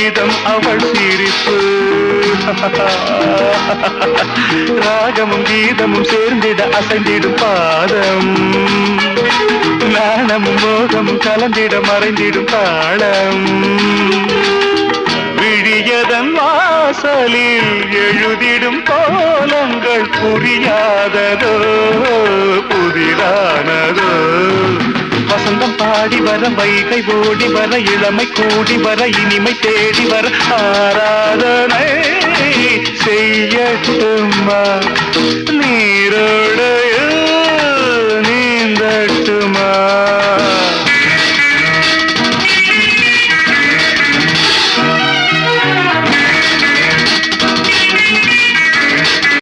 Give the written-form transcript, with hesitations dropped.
கீதம் அவள் சிரிப்பு. ராகமும் கீதமும் சேர்ந்திட அசைந்திடும் பாதம். நாணமும் மோகமும் கலந்திட மறைந்திடும் தாளம். விழியதன் வாசலில் எழுதிடும் கோலங்கள் புரியாததோ புதிரானதோ. வசந்தம் பாடி வர வைகை ஓடி வர இளமை கூடி வர இனிமை தேடி வர ஆராதனை செய்யட்டுமா